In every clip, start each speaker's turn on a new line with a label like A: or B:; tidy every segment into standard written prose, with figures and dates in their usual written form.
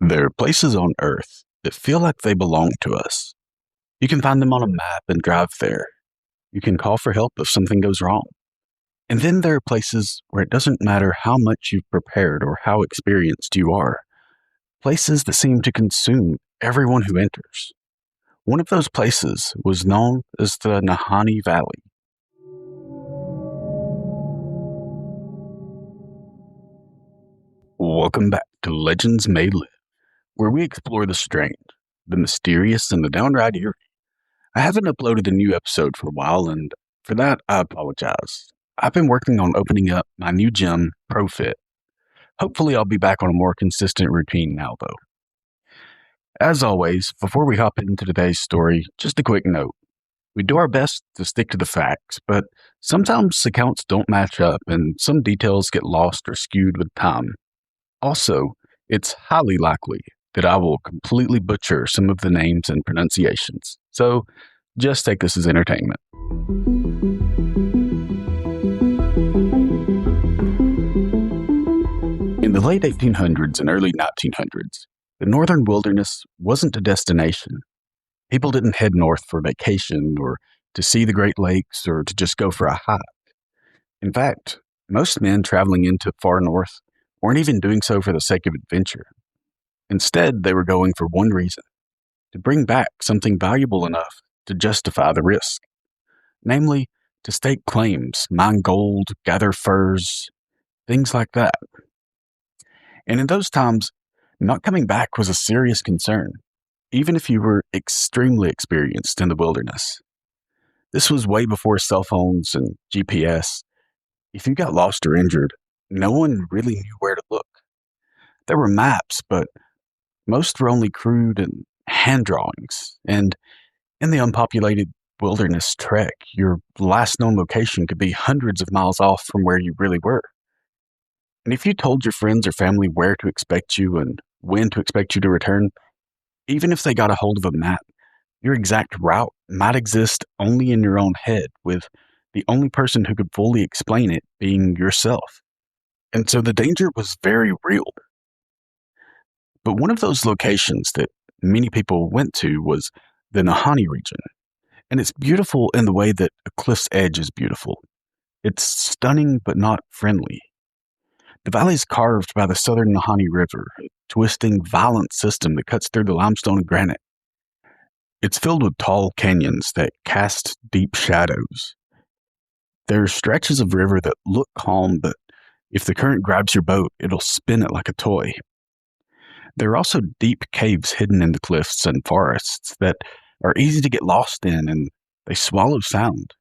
A: There are places on Earth that feel like they belong to us. You can find them on a map and drive there. You can call for help if something goes wrong. And then there are places where it doesn't matter how much you've prepared or how experienced you are. Places that seem to consume everyone who enters. One of those places was known as the Nahanni Valley. Welcome back to Legends May Live, where we explore the strange, the mysterious, and the downright eerie. I haven't uploaded a new episode for a while, and for that, I apologize. I've been working on opening up my new gym, ProFit. Hopefully, I'll be back on a more consistent routine now, though. As always, before we hop into today's story, just a quick note. We do our best to stick to the facts, but sometimes accounts don't match up and some details get lost or skewed with time. Also, it's highly likely that I will completely butcher some of the names and pronunciations, so just take this as entertainment. In the late 1800s and early 1900s, the northern wilderness wasn't a destination. People didn't head north for vacation or to see the Great Lakes or to just go for a hike. In fact, most men traveling into far north weren't even doing so for the sake of adventure. Instead, they were going for one reason: to bring back something valuable enough to justify the risk. Namely, to stake claims, mine gold, gather furs, things like that. And in those times, not coming back was a serious concern, even if you were extremely experienced in the wilderness. This was way before cell phones and GPS. If you got lost or injured, no one really knew where to look. There were maps, but most were only crude and hand drawings. And in the unpopulated wilderness trek, your last known location could be hundreds of miles off from where you really were. And if you told your friends or family where to expect you and when to expect you to return, even if they got a hold of a map, your exact route might exist only in your own head, with the only person who could fully explain it being yourself. And so the danger was very real. But one of those locations that many people went to was the Nahanni region. And it's beautiful in the way that a cliff's edge is beautiful. It's stunning but not friendly. The valley is carved by the southern Nahanni River, a twisting, violent system that cuts through the limestone and granite. It's filled with tall canyons that cast deep shadows. There are stretches of river that look calm, but if the current grabs your boat, it'll spin it like a toy. There are also deep caves hidden in the cliffs and forests that are easy to get lost in, and they swallow sound.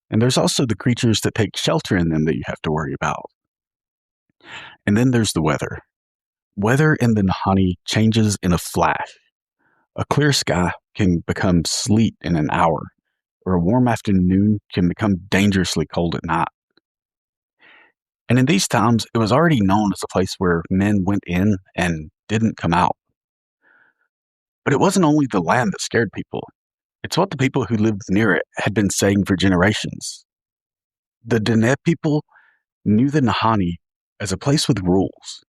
A: And there's also the creatures that take shelter in them that you have to worry about. And then there's the weather. Weather in the Nahanni changes in a flash. A clear sky can become sleet in an hour, or a warm afternoon can become dangerously cold at night. And in these times, it was already known as a place where men went in and didn't come out. But it wasn't only the land that scared people. It's what the people who lived near it had been saying for generations. The Dene people knew the Nahanni as a place with rules.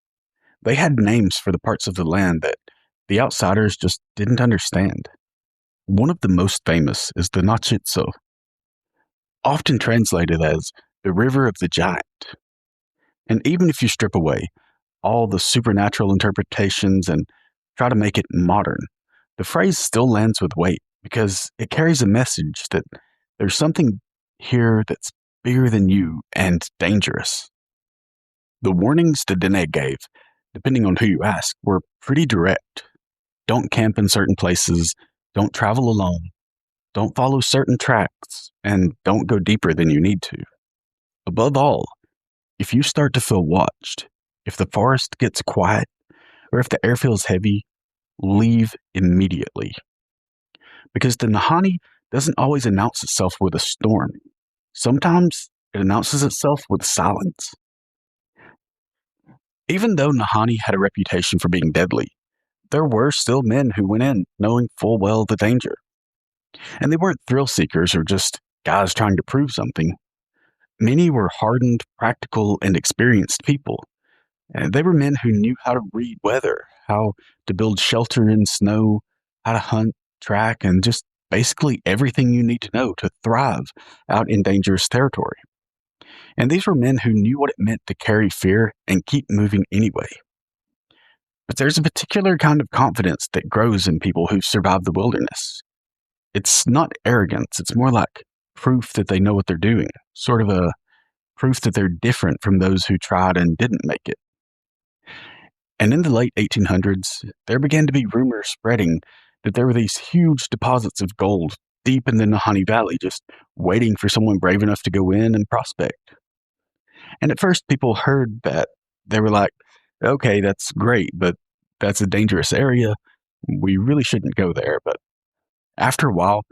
A: They had names for the parts of the land that the outsiders just didn't understand. One of the most famous is the Nachitso, often translated as the River of the Giant. And even if you strip away all the supernatural interpretations and try to make it modern, the phrase still lands with weight because it carries a message that there's something here that's bigger than you and dangerous. The warnings the Dene gave, depending on who you ask, were pretty direct. Don't camp in certain places, don't travel alone, don't follow certain tracks, and don't go deeper than you need to. Above all, if you start to feel watched, if the forest gets quiet, or if the air feels heavy, leave immediately. Because the Nahanni doesn't always announce itself with a storm. Sometimes it announces itself with silence. Even though Nahanni had a reputation for being deadly, there were still men who went in knowing full well the danger. And they weren't thrill seekers or just guys trying to prove something. Many were hardened, practical, and experienced people. And they were men who knew how to read weather, how to build shelter in snow, how to hunt, track, and just basically everything you need to know to thrive out in dangerous territory. And these were men who knew what it meant to carry fear and keep moving anyway. But there's a particular kind of confidence that grows in people who survive the wilderness. It's not arrogance, it's more like proof that they know what they're doing, sort of a proof that they're different from those who tried and didn't make it. And in the late 1800s, there began to be rumors spreading that there were these huge deposits of gold deep in the Nahanni Valley, just waiting for someone brave enough to go in and prospect. And at first, people heard that. They were like, okay, that's great, but that's a dangerous area. We really shouldn't go there. But after a while,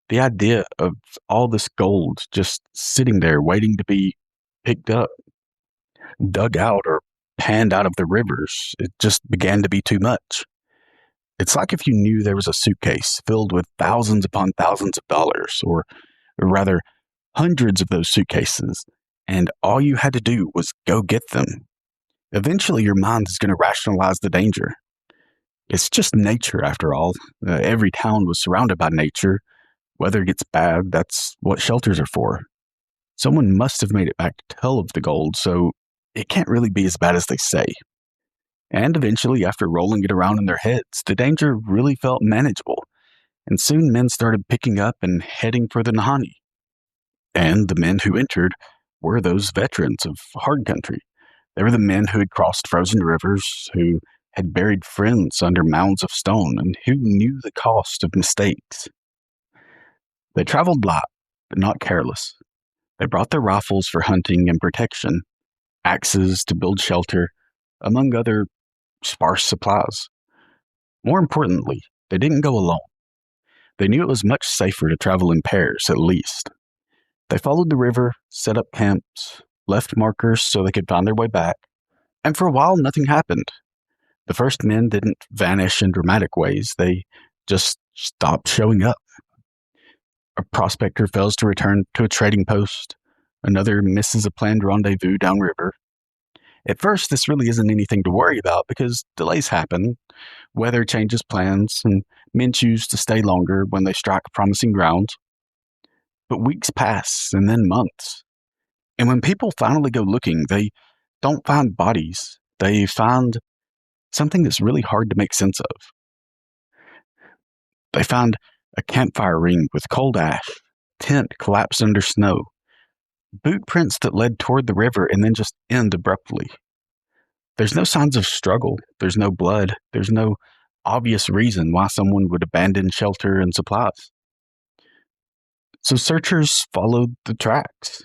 A: the idea of all this gold just sitting there waiting to be picked up, dug out, or panned out of the rivers, it just began to be too much. It's like if you knew there was a suitcase filled with thousands upon thousands of dollars, or rather, hundreds of those suitcases, and all you had to do was go get them. Eventually, your mind is going to rationalize the danger. It's just nature, after all. Every town was surrounded by nature. Weather gets bad, that's what shelters are for. Someone must have made it back to tell of the gold, so it can't really be as bad as they say. And eventually, after rolling it around in their heads, the danger really felt manageable, and soon men started picking up and heading for the Nahanni. And the men who entered were those veterans of hard country. They were the men who had crossed frozen rivers, who had buried friends under mounds of stone, and who knew the cost of mistakes. They traveled light, but not careless. They brought their rifles for hunting and protection, axes to build shelter, among other sparse supplies. More importantly, they didn't go alone. They knew it was much safer to travel in pairs, at least. They followed the river, set up camps, left markers so they could find their way back, and for a while nothing happened. The first men didn't vanish in dramatic ways, they just stopped showing up. A prospector fails to return to a trading post, another misses a planned rendezvous downriver. At first, this really isn't anything to worry about because delays happen, weather changes plans, and men choose to stay longer when they strike promising ground. But weeks pass, and then months. And when people finally go looking, they don't find bodies. They find something that's really hard to make sense of. They find a campfire ring with cold ash, tent collapsed under snow, boot prints that led toward the river and then just end abruptly. There's no signs of struggle. There's no blood. There's no obvious reason why someone would abandon shelter and supplies. So searchers followed the tracks.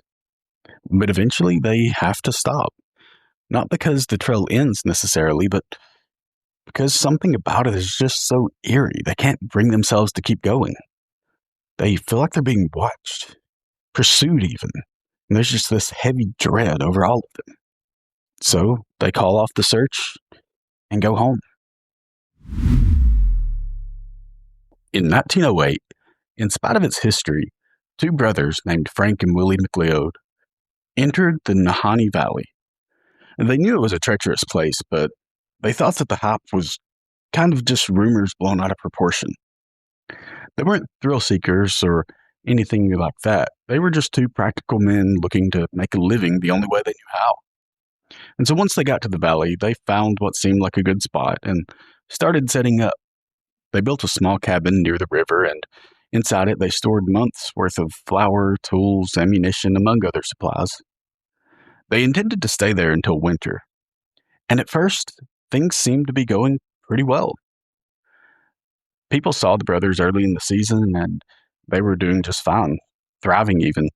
A: But eventually they have to stop. Not because the trail ends necessarily, but because something about it is just so eerie. They can't bring themselves to keep going. They feel like they're being watched, pursued even. And there's just this heavy dread over all of them. So they call off the search and go home. In 1908, in spite of its history, two brothers named Frank and Willie McLeod entered the Nahanni Valley. And they knew it was a treacherous place, but they thought that the hype was kind of just rumors blown out of proportion. They weren't thrill seekers or anything like that. They were just two practical men looking to make a living the only way they knew how. And so once they got to the valley, they found what seemed like a good spot and started setting up. They built a small cabin near the river, and inside it they stored months' worth of flour, tools, ammunition, among other supplies. They intended to stay there until winter, and at first, things seemed to be going pretty well. People saw the brothers early in the season, and they were doing just fine, thriving even.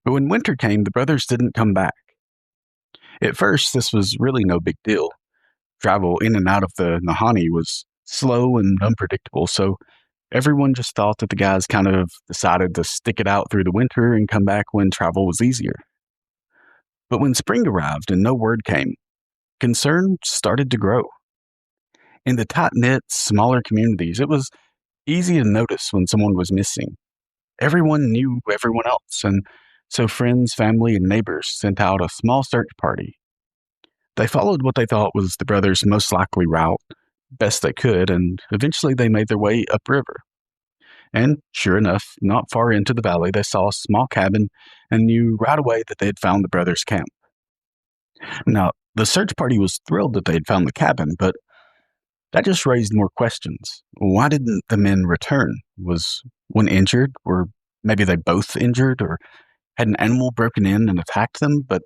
A: But when winter came, the brothers didn't come back. At first, this was really no big deal. Travel in and out of the Nahanni was slow and unpredictable, so everyone just thought that the guys kind of decided to stick it out through the winter and come back when travel was easier. But when spring arrived and no word came, concern started to grow. In the tight-knit, smaller communities, it was easy to notice when someone was missing. Everyone knew everyone else, and so friends, family, and neighbors sent out a small search party. They followed what they thought was the brothers' most likely route, best they could, and eventually they made their way upriver. And sure enough, not far into the valley, they saw a small cabin and knew right away that they had found the brothers' camp. Now, the search party was thrilled that they had found the cabin, but that just raised more questions. Why didn't the men return? Was one injured, or maybe they both injured, or had an animal broken in and attacked them? But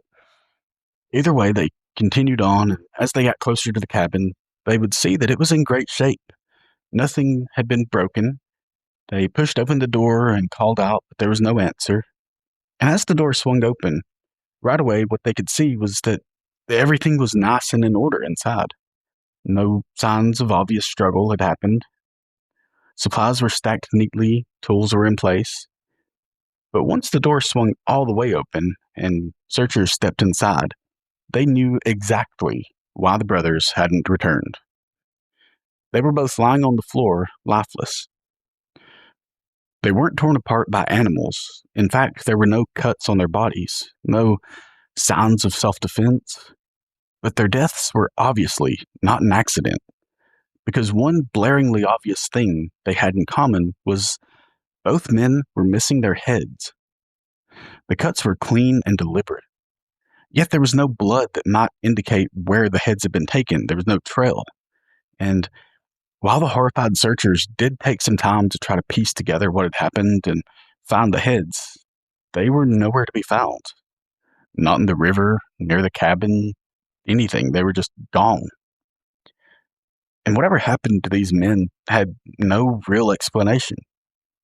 A: either way, they continued on, and as they got closer to the cabin, they would see that it was in great shape. Nothing had been broken. They pushed open the door and called out, but there was no answer. And as the door swung open, right away, what they could see was that everything was nice and in order inside. No signs of obvious struggle had happened. Supplies were stacked neatly, tools were in place. But once the door swung all the way open and searchers stepped inside, they knew exactly why the brothers hadn't returned. They were both lying on the floor, lifeless. They weren't torn apart by animals. In fact, there were no cuts on their bodies, no signs of self-defense. But their deaths were obviously not an accident, because one blaringly obvious thing they had in common was both men were missing their heads. The cuts were clean and deliberate, yet there was no blood that might indicate where the heads had been taken. There was no trail. And while the horrified searchers did take some time to try to piece together what had happened and find the heads, they were nowhere to be found. Not in the river, near the cabin, anything. They were just gone. And whatever happened to these men had no real explanation.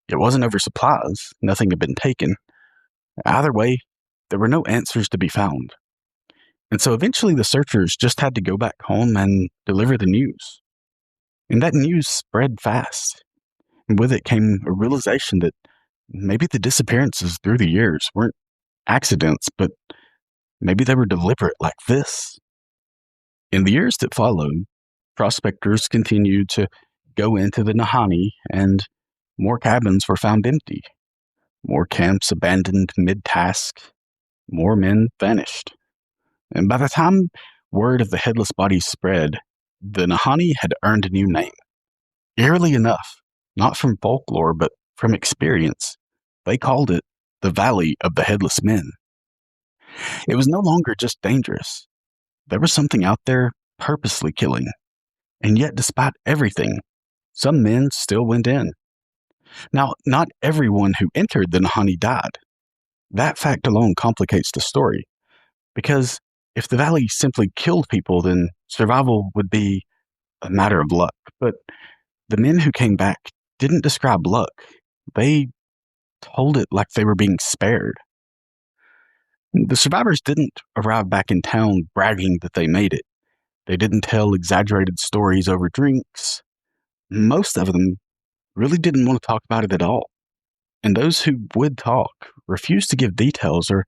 A: It wasn't over supplies. Nothing had been taken. Either way, there were no answers to be found. And so eventually the searchers just had to go back home and deliver the news. And that news spread fast. And with it came a realization that maybe the disappearances through the years weren't accidents, but maybe they were deliberate like this. In the years that followed, prospectors continued to go into the Nahanni, and more cabins were found empty. More camps abandoned mid-task. More men vanished. And by the time word of the headless bodies spread, the Nahanni had earned a new name. Eerily enough, not from folklore, but from experience, they called it the Valley of the Headless Men. It was no longer just dangerous. There was something out there purposely killing. And yet, despite everything, some men still went in. Now, not everyone who entered the Nahanni died. That fact alone complicates the story, because if the valley simply killed people, then survival would be a matter of luck. But the men who came back didn't describe luck. They told it like they were being spared. The survivors didn't arrive back in town bragging that they made it. They didn't tell exaggerated stories over drinks. Most of them really didn't want to talk about it at all. And those who would talk refused to give details or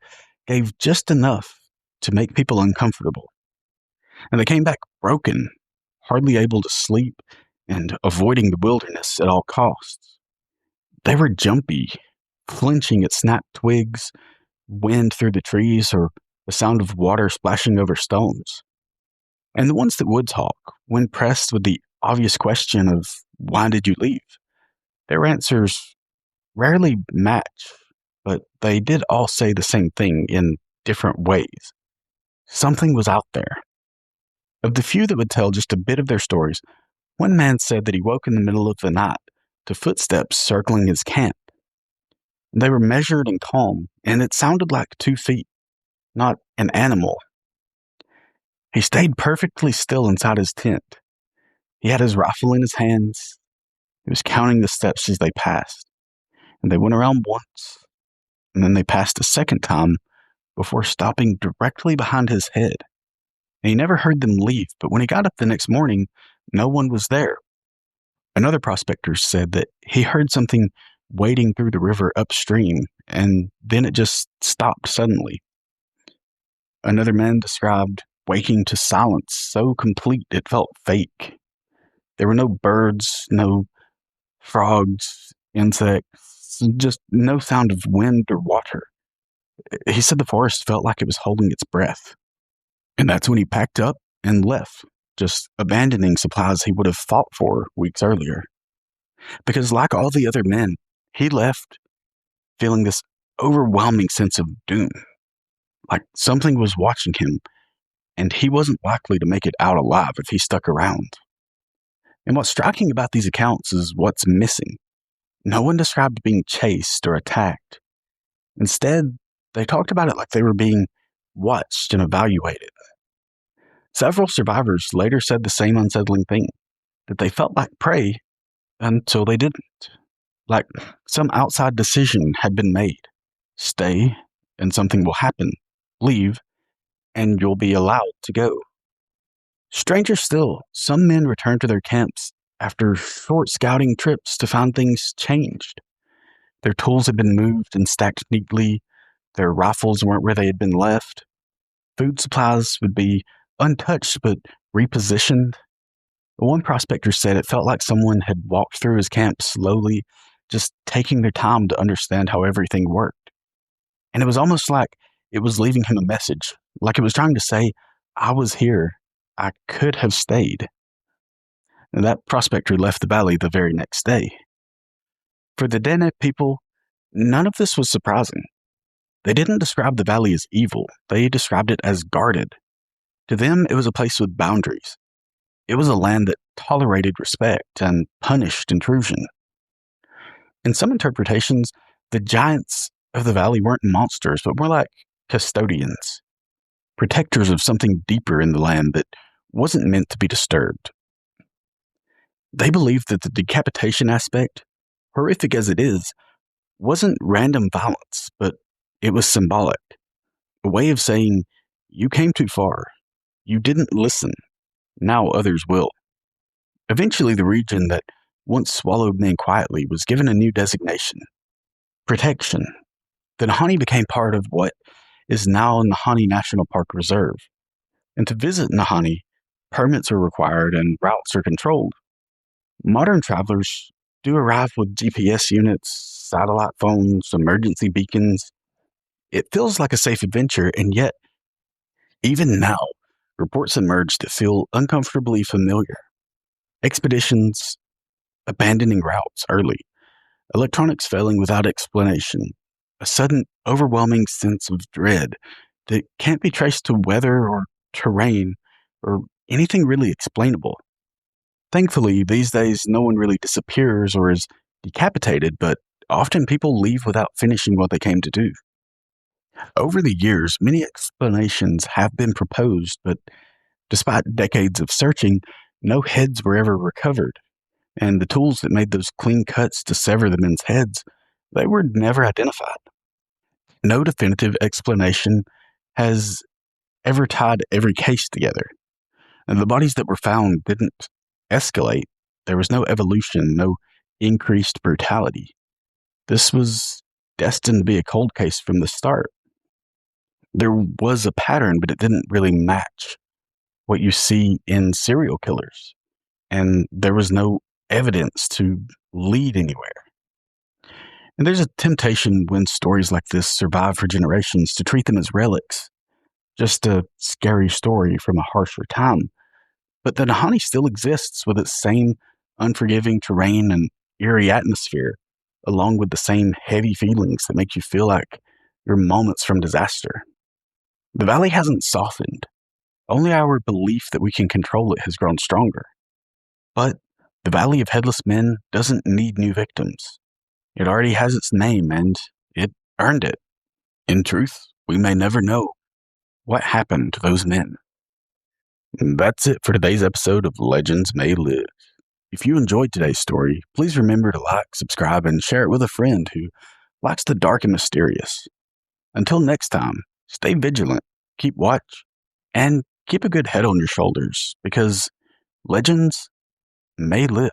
A: gave just enough to make people uncomfortable. And they came back broken, hardly able to sleep, and avoiding the wilderness at all costs. They were jumpy, flinching at snapped twigs, wind through the trees, or the sound of water splashing over stones. And the ones that would talk, when pressed with the obvious question of, "Why did you leave?" their answers rarely match, but they did all say the same thing in different ways. Something was out there. Of the few that would tell just a bit of their stories, one man said that he woke in the middle of the night to footsteps circling his camp. They were measured and calm, and it sounded like 2 feet, not an animal. He stayed perfectly still inside his tent. He had his rifle in his hands. He was counting the steps as they passed. And they went around once, and then they passed a second time before stopping directly behind his head. And he never heard them leave, but when he got up the next morning, no one was there. Another prospector said that he heard something wading through the river upstream, and then it just stopped suddenly. Another man described waking to silence so complete it felt fake. There were no birds, no frogs, insects, just no sound of wind or water. He said the forest felt like it was holding its breath. And that's when he packed up and left, just abandoning supplies he would have fought for weeks earlier. Because, like all the other men, he left feeling this overwhelming sense of doom, like something was watching him, and he wasn't likely to make it out alive if he stuck around. And what's striking about these accounts is what's missing. No one described being chased or attacked. Instead, they talked about it like they were being watched and evaluated. Several survivors later said the same unsettling thing, that they felt like prey until they didn't. Like some outside decision had been made. Stay, and something will happen. Leave, and you'll be allowed to go. Stranger still, some men returned to their camps after short scouting trips to find things changed. Their tools had been moved and stacked neatly. Their rifles weren't where they had been left. Food supplies would be untouched but repositioned. One prospector said it felt like someone had walked through his camp slowly, just taking their time to understand how everything worked. And it was almost like it was leaving him a message, like it was trying to say, I was here. I could have stayed. And that prospector left the valley the very next day. For the Dene people, none of this was surprising. They didn't describe the valley as evil. They described it as guarded. To them, it was a place with boundaries. It was a land that tolerated respect and punished intrusion. In some interpretations, the giants of the valley weren't monsters, but more like custodians, protectors of something deeper in the land that wasn't meant to be disturbed. They believed that the decapitation aspect, horrific as it is, wasn't random violence, but it was symbolic, a way of saying, you came too far, you didn't listen, now others will. Eventually, the region that once swallowed men quietly was given a new designation, protection. The Nahanni became part of what is now Nahanni National Park Reserve. And to visit Nahanni, permits are required and routes are controlled. Modern travelers do arrive with GPS units, satellite phones, emergency beacons. It feels like a safe adventure, and yet, even now, reports emerge that feel uncomfortably familiar. Expeditions abandoning routes early, electronics failing without explanation, a sudden overwhelming sense of dread that can't be traced to weather or terrain or anything really explainable. Thankfully, these days, no one really disappears or is decapitated, but often people leave without finishing what they came to do. Over the years, many explanations have been proposed, but despite decades of searching, no heads were ever recovered, and the tools that made those clean cuts to sever the men's heads, they were never identified. No definitive explanation has ever tied every case together, and the bodies that were found didn't escalate. There was no evolution, no increased brutality. This was destined to be a cold case from the start. There was a pattern, but it didn't really match what you see in serial killers, and there was no evidence to lead anywhere. And there's a temptation when stories like this survive for generations to treat them as relics, just a scary story from a harsher time. But the Nahanni still exists with its same unforgiving terrain and eerie atmosphere, along with the same heavy feelings that make you feel like you're moments from disaster. The valley hasn't softened. Only our belief that we can control it has grown stronger. But the Valley of Headless Men doesn't need new victims. It already has its name, and it earned it. In truth, we may never know what happened to those men. And that's it for today's episode of Legends May Live. If you enjoyed today's story, please remember to like, subscribe, and share it with a friend who likes the dark and mysterious. Until next time, stay vigilant, keep watch, and keep a good head on your shoulders, because legends may live.